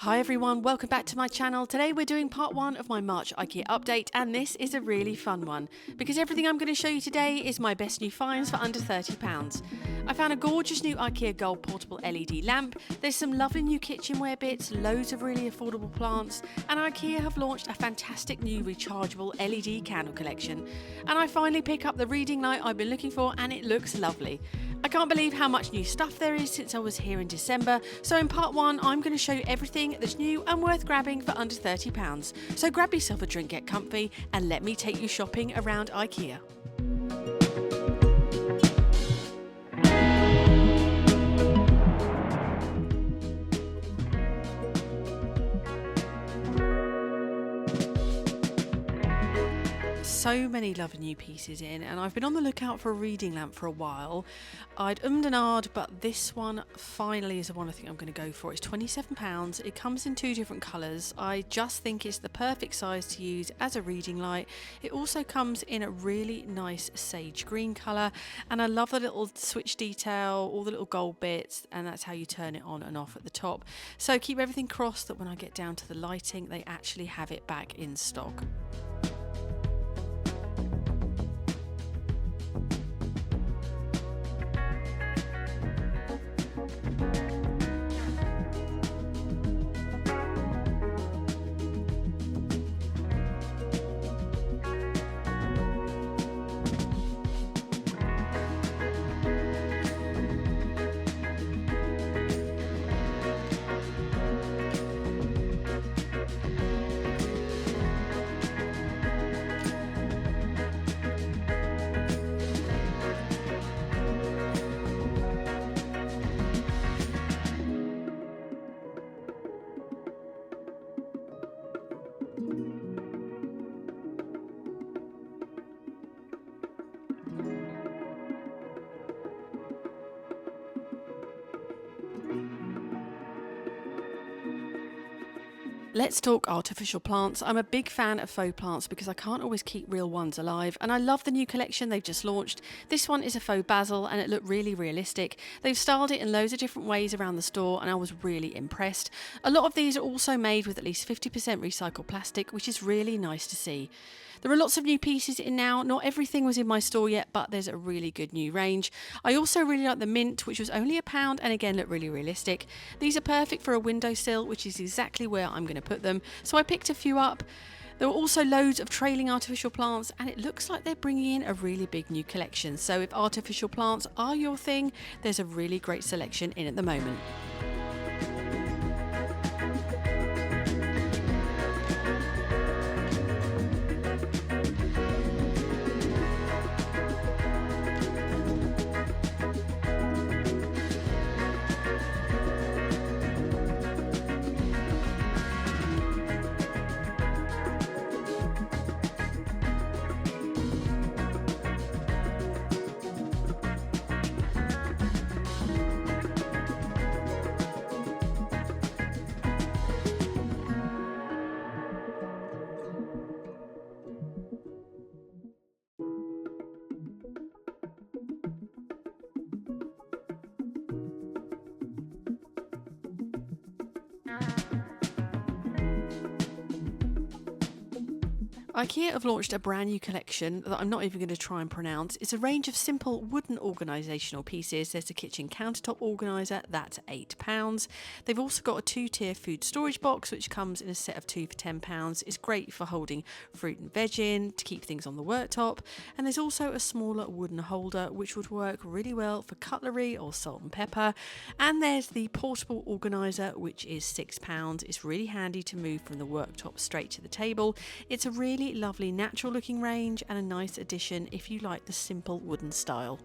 Hi everyone, welcome back to my channel. Today we're doing part 1 of my March IKEA update, and this is a really fun one because everything I'm going to show you today is my best new finds for under £30. I found a gorgeous new IKEA gold portable LED lamp, there's some lovely new kitchenware bits, loads of really affordable plants, and IKEA have launched a fantastic new rechargeable LED candle collection. And I finally pick up the reading light I've been looking for, and it looks lovely. I can't believe how much new stuff there is since I was here in December, so in part 1 I'm going to show you everything that's new and worth grabbing for under £30. So grab yourself a drink, get comfy, and let me take you shopping around IKEA. So many lovely new pieces in, and I've been on the lookout for a reading lamp for a while. I'd and ahed, but this one finally is the one I think I'm going to go for. It's £27. It comes in 2 different colours. I just think it's the perfect size to use as a reading light. It also comes in a really nice sage green colour, and I love the little switch detail, all the little gold bits, and that's how you turn it on and off at the top. So keep everything crossed that when I get down to the lighting they actually have it back in stock. Let's talk artificial plants. I'm a big fan of faux plants because I can't always keep real ones alive, and I love the new collection they've just launched. This one is a faux basil and it looked really realistic. They've styled it in loads of different ways around the store and I was really impressed. A lot of these are also made with at least 50% recycled plastic, which is really nice to see. There are lots of new pieces in now. Not everything was in my store yet, but there's a really good new range. I also really like the mint, which was only £1 and again looked really realistic. These are perfect for a windowsill, which is exactly where I'm going to put them. So I picked a few up. There were also loads of trailing artificial plants, and it looks like they're bringing in a really big new collection. So if artificial plants are your thing, there's a really great selection in at the moment. IKEA have launched a brand new collection that I'm not even going to try and pronounce. It's a range of simple wooden organisational pieces. There's a kitchen countertop organiser, that's £8. They've also got a 2-tier food storage box which comes in a set of 2 for £10. It's great for holding fruit and veg in, to keep things on the worktop. And there's also a smaller wooden holder which would work really well for cutlery or salt and pepper. And there's the portable organiser which is £6. It's really handy to move from the worktop straight to the table. It's a really lovely natural looking range and a nice addition if you like the simple wooden style.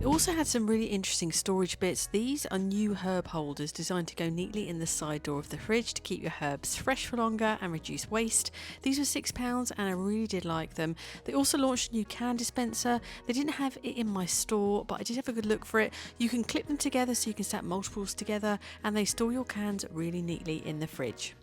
Also had some really interesting storage bits. These are new herb holders designed to go neatly in the side door of the fridge to keep your herbs fresh for longer and reduce waste. These were £6 and I really did like them. They also launched a new can dispenser. They didn't have it in my store, but I did have a good look for it. You can clip them together so you can stack multiples together, and they store your cans really neatly in the fridge.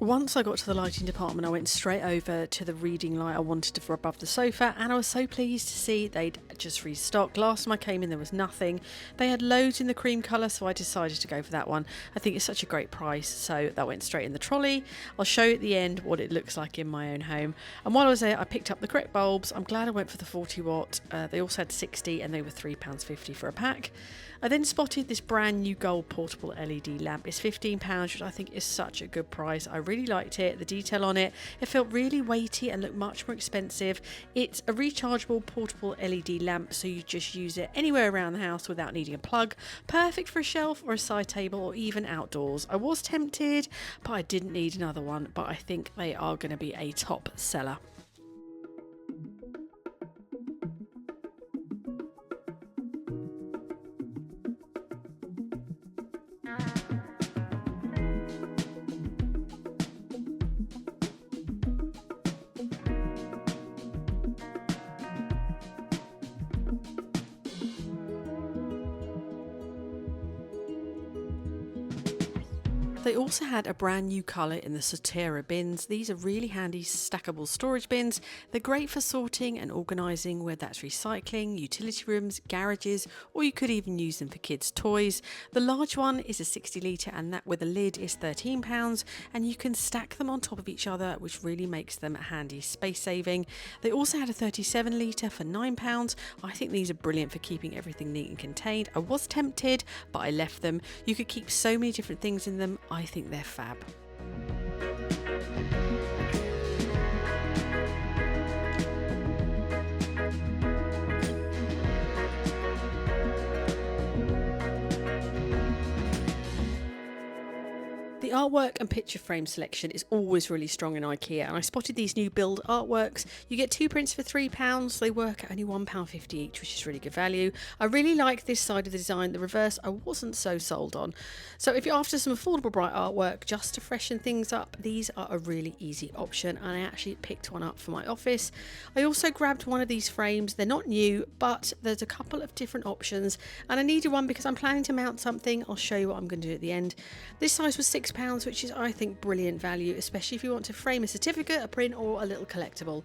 Once I got to the lighting department, I went straight over to the reading light I wanted for above the sofa, and I was so pleased to see they'd just restocked. Last time I came in there was nothing. They had loads in the cream colour, so I decided to go for that one. I think it's such a great price, so that went straight in the trolley. I'll show you at the end what it looks like in my own home. And while I was there, I picked up the correct bulbs. I'm glad I went for the 40 watt. They also had 60 and they were £3.50 for a pack. I then spotted this brand new gold portable LED lamp. It's £15, which I think is such a good price. I really liked it, the detail on it. It felt really weighty and looked much more expensive. It's a rechargeable portable LED lamp, so you just use it anywhere around the house without needing a plug. Perfect for a shelf or a side table or even outdoors. I was tempted, but I didn't need another one, but I think they are going to be a top seller. They also had a brand new colour in the Sotera bins. These are really handy stackable storage bins. They're great for sorting and organising, whether that's recycling, utility rooms, garages, or you could even use them for kids' toys. The large one is a 60 litre and that with a lid is £13, and you can stack them on top of each other, which really makes them handy space saving. They also had a 37 litre for £9. I think these are brilliant for keeping everything neat and contained. I was tempted, but I left them. You could keep so many different things in them. I think they're fab. The artwork and picture frame selection is always really strong in IKEA, and I spotted these new build artworks. You get 2 prints for £3. They work at only £1.50 each, which is really good value. I really like this side of the design. The reverse I wasn't so sold on. So if you're after some affordable bright artwork just to freshen things up, these are a really easy option, and I actually picked one up for my office. I also grabbed one of these frames. They're not new, but there's a couple of different options, and I needed one because I'm planning to mount something. I'll show you what I'm going to do at the end. This size was £6, which is, I think, brilliant value, especially if you want to frame a certificate, a print, or a little collectible.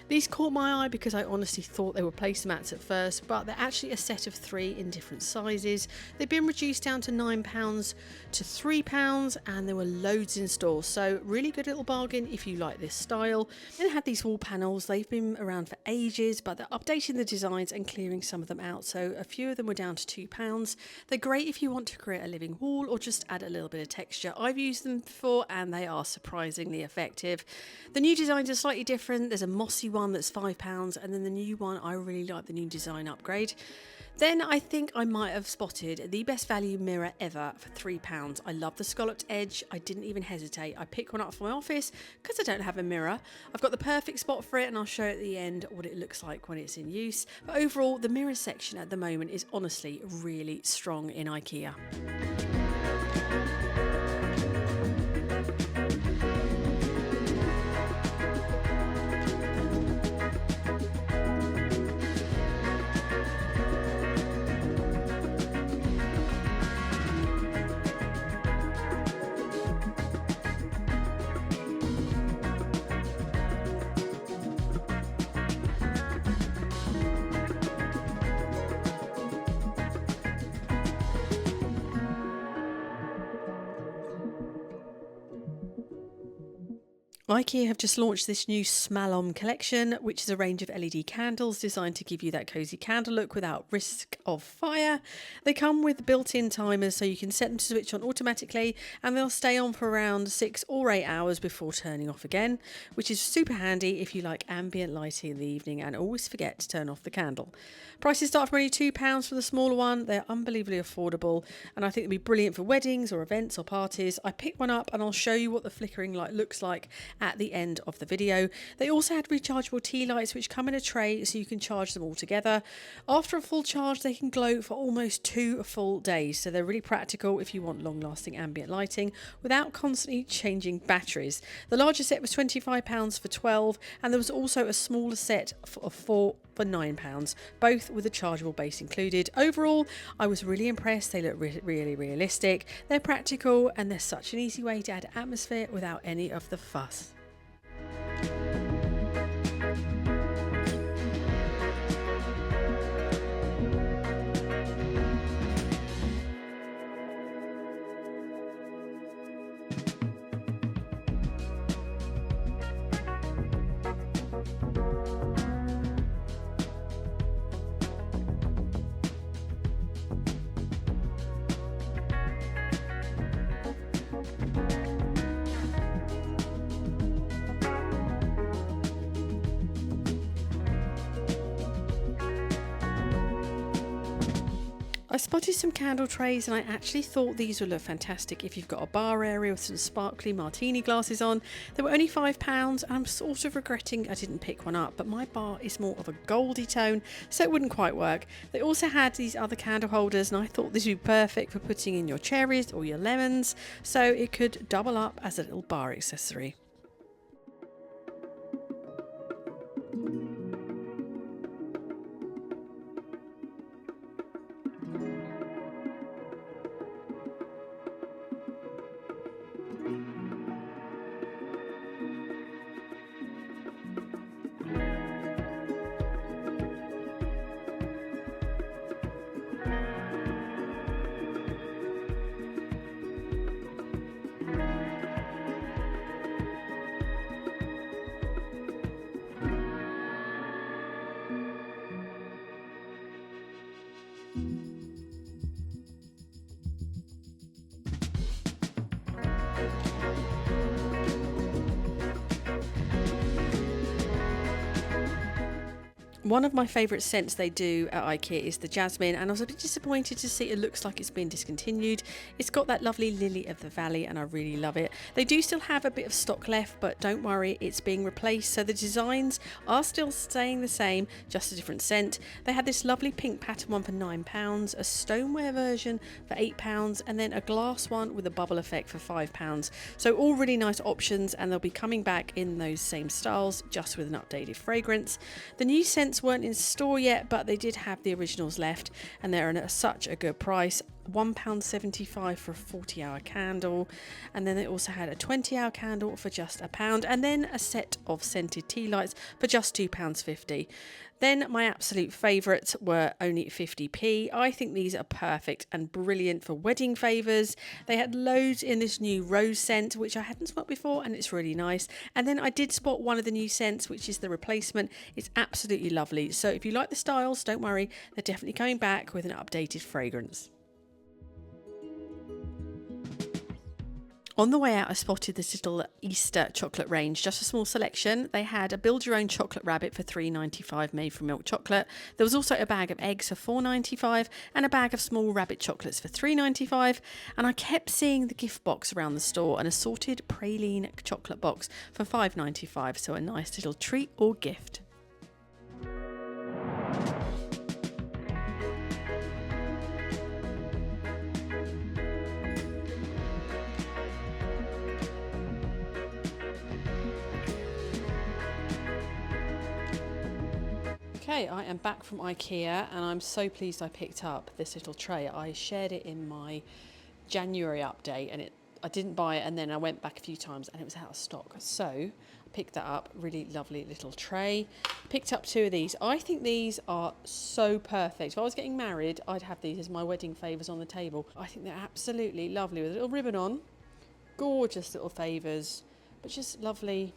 These caught my eye because I honestly thought they were placemats at first, but they're actually a set of 3 in different sizes. They've been reduced down to £9 to £3, and there were loads in store, so really good little bargain if you like this style. Then I had these wall panels. They've been around for ages, but they're updating the designs and clearing some of them out, so a few of them were down to £2. They're great if you want to create a living wall or just add a little bit of texture. I've used them before and they are surprisingly effective. The new designs are slightly different. There's a mossy one that's £5, and then the new one, I really like the new design upgrade. Then I think I might have spotted the best value mirror ever for £3. I love the scalloped edge. I didn't even hesitate. I picked one up for my office because I don't have a mirror. I've got the perfect spot for it, and I'll show you at the end what it looks like when it's in use. But overall, the mirror section at the moment is honestly really strong in IKEA. IKEA have just launched this new Smell-On collection, which is a range of LED candles designed to give you that cosy candle look without risk of fire. They come with built-in timers so you can set them to switch on automatically, and they'll stay on for around 6 or 8 hours before turning off again, which is super handy if you like ambient lighting in the evening and always forget to turn off the candle. Prices start from only £2 for the smaller one. They're unbelievably affordable, and I think they'll be brilliant for weddings or events or parties. I picked one up and I'll show you what the flickering light looks like at the end of the video. They also had rechargeable tea lights which come in a tray so you can charge them all together. After a full charge they can glow for almost 2 full days, so they're really practical if you want long-lasting ambient lighting without constantly changing batteries. The larger set was £25 for 12, and there was also a smaller set of 4 for £9, both with a chargeable base included. Overall, I was really impressed. They look really realistic, they're practical, and they're such an easy way to add atmosphere without any of the fuss. I spotted some candle trays and I actually thought these would look fantastic if you've got a bar area with some sparkly martini glasses on. They were only £5 and I'm sort of regretting I didn't pick one up, but my bar is more of a goldy tone, so it wouldn't quite work. They also had these other candle holders and I thought this would be perfect for putting in your cherries or your lemons, so it could double up as a little bar accessory. One of my favourite scents they do at IKEA is the jasmine, and I was a bit disappointed to see it looks like it's been discontinued. It's got that lovely lily of the valley and I really love it. They do still have a bit of stock left, but don't worry, it's being replaced, so the designs are still staying the same, just a different scent. They had this lovely pink pattern one for £9, a stoneware version for £8, and then a glass one with a bubble effect for £5. So all really nice options, and they'll be coming back in those same styles, just with an updated fragrance. The new scents weren't in store yet, but they did have the originals left, and they're at such a good price. £1.75 for a 40-hour candle, and then they also had a 20-hour candle for just £1, and then a set of scented tea lights for just £2.50. Then my absolute favourites were only 50p. I think these are perfect and brilliant for wedding favours. They had loads in this new rose scent, which I hadn't smelled before, and it's really nice. And then I did spot one of the new scents, which is the replacement. It's absolutely lovely. So if you like the styles, don't worry, they're definitely coming back with an updated fragrance. On the way out, I spotted this little Easter chocolate range, just a small selection. They had a build your own chocolate rabbit for £3.95 made from milk chocolate. There was also a bag of eggs for £4.95 and a bag of small rabbit chocolates for £3.95. And I kept seeing the gift box around the store, an assorted praline chocolate box for £5.95. So a nice little treat or gift. Okay, I am back from IKEA and I'm so pleased I picked up this little tray. I shared it in my January update and I didn't buy it, and then I went back a few times and it was out of stock. So I picked that up, really lovely little tray. Picked up 2 of these. I think these are so perfect. If I was getting married, I'd have these as my wedding favours on the table. I think they're absolutely lovely with a little ribbon on. Gorgeous little favours. but just lovely,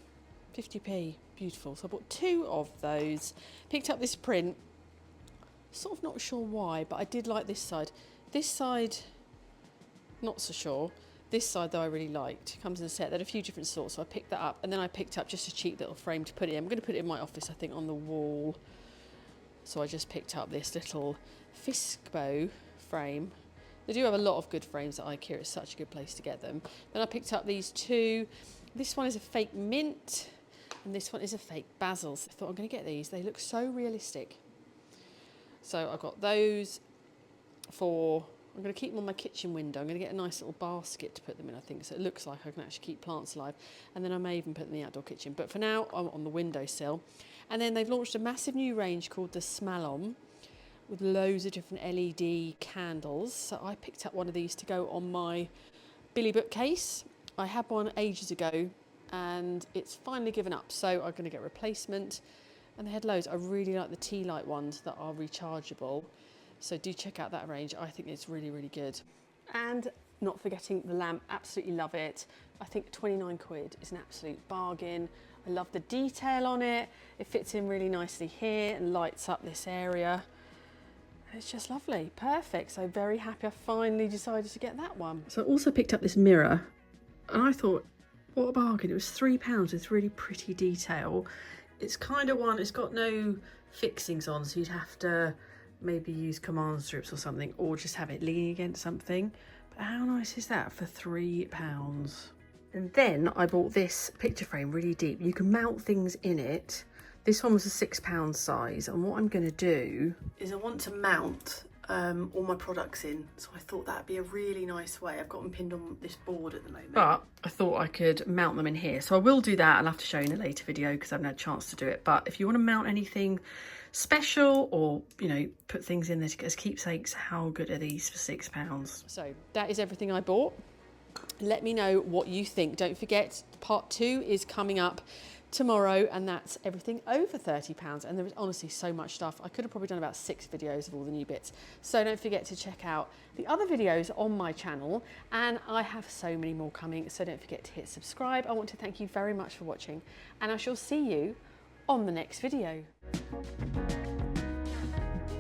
50p, beautiful. So I bought 2 of those. Picked up this print, sort of not sure why, but I did like this side. This side, not so sure. This side though I really liked. It comes in a set. There are a few different sorts, so I picked that up, and then I picked up just a cheap little frame to put it in. I'm going to put it in my office, I think, on the wall. So I just picked up this little Fisbo frame. They do have a lot of good frames at IKEA. It's such a good place to get them. Then I picked up these 2. This one is a fake mint, and this one is a fake basil. So I thought I'm going to get these. They look so realistic. So I've got those for... I'm going to keep them on my kitchen window. I'm going to get a nice little basket to put them in, I think, so it looks like I can actually keep plants alive. And then I may even put them in the outdoor kitchen. But for now, I'm on the windowsill. And then they've launched a massive new range called the Smell-On, with loads of different LED candles. So I picked up one of these to go on my Billy bookcase. I had one ages ago, and it's finally given up. So I'm going to get a replacement. And they had loads. I really like the tea light ones that are rechargeable. So do check out that range. I think it's really, really good. And not forgetting the lamp, absolutely love it. I think 29 quid is an absolute bargain. I love the detail on it. It fits in really nicely here and lights up this area. It's just lovely, perfect. So very happy I finally decided to get that one. So I also picked up this mirror, and I thought, what a bargain. It was £3 with really pretty detail. It's kind of one, it's got no fixings on, so you'd have to maybe use command strips or something, or just have it leaning against something. But how nice is that for £3? And then I bought this picture frame, really deep. You can mount things in it. This one was a £6 size, and what I'm going to do is I want to mount all my products in, so I thought that'd be a really nice way. I've got them pinned on this board at the moment, but I thought I could mount them in here, so I will do that. I'll have to show you in a later video because I haven't had a chance to do it. But if you want to mount anything special, or put things in there as keepsakes, how good are these for £6? So that is everything I bought. Let me know what you think. Don't forget, part 2 is coming up tomorrow, and that's everything over £30. And there is honestly so much stuff. I could have probably done about 6 videos of all the new bits. So don't forget to check out the other videos on my channel, and I have so many more coming, so don't forget to hit subscribe. I want to thank you very much for watching, and I shall see you on the next video.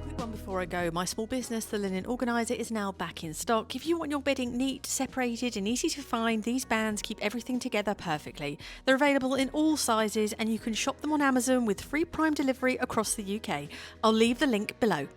Quick one before I go. My small business, The Linen Organiser, is now back in stock. If you want your bedding neat, separated and easy to find, these bands keep everything together perfectly. They're available in all sizes, and you can shop them on Amazon with free Prime delivery across the UK. I'll leave the link below.